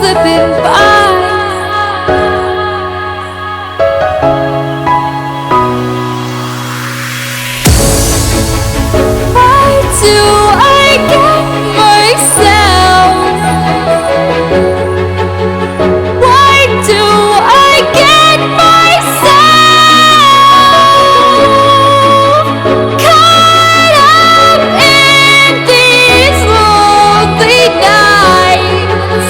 slipping by. Why do I get myself? Why do I get myself caught up in these lonely nights?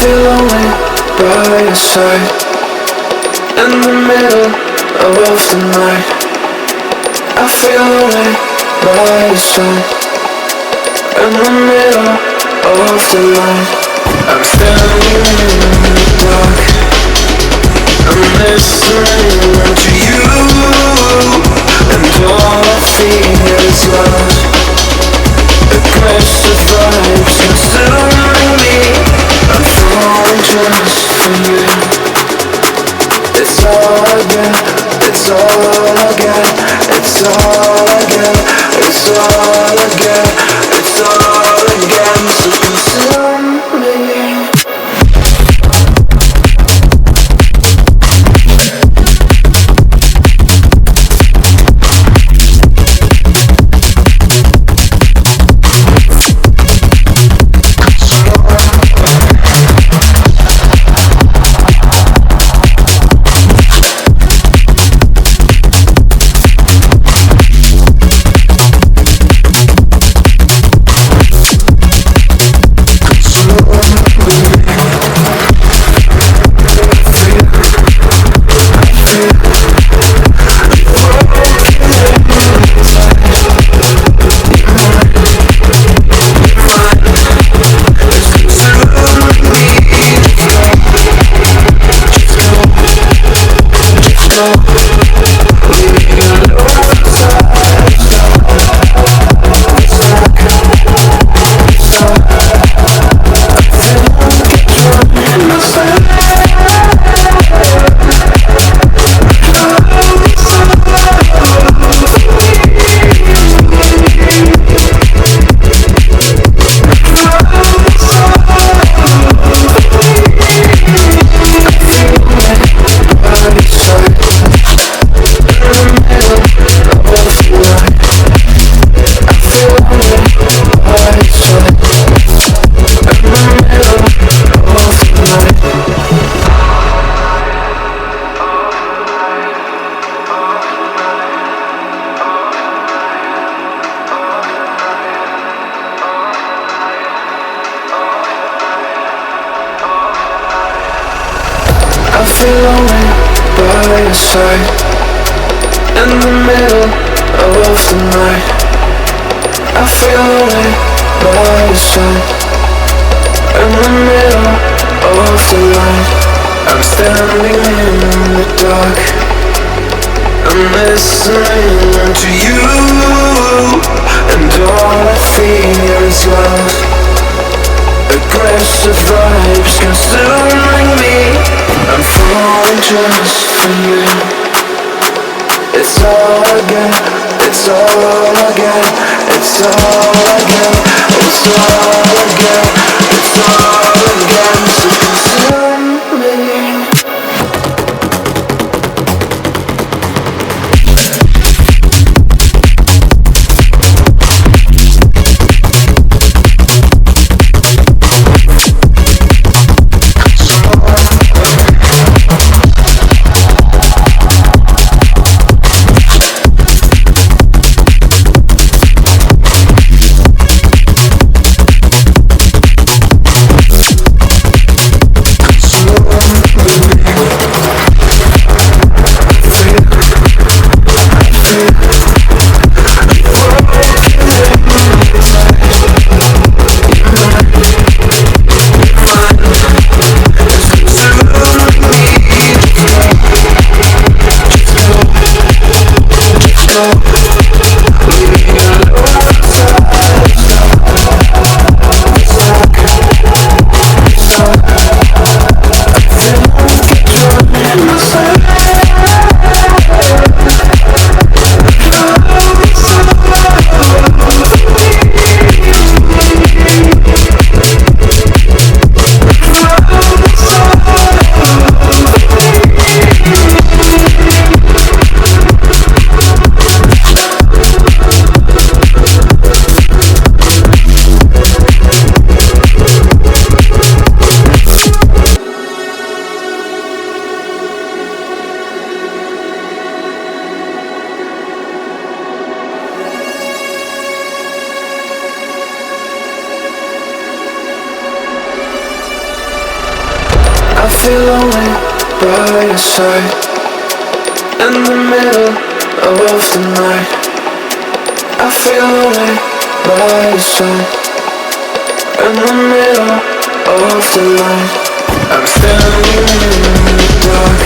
feel lonely by your side, in the middle of the night. I feel lonely by your side, in the middle of the night. I'm standing in the dark, I'm listening to you, and all I feel is love. Aggressive vibes consuming me. I'm falling just for you. It's all I get, it's all I get, it's all I get, it's all I get, it's all I get. So consume me. I feel lonely by your side, in the middle of the night. I feel lonely by your side, in the middle of the night. I'm standing in the dark, I'm listening to you, and all I feel is love. Aggressive vibes consuming me. I'm falling just for you. It's all I get, it's all I get, it's all I get, it's all I get, it's all I get. So consume me. feel lonely by your side. In the middle of the night, I feel lonely by your side. In the middle of the night, I'm standing in the dark.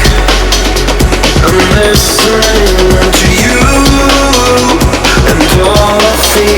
I'm listening to you, and all I feel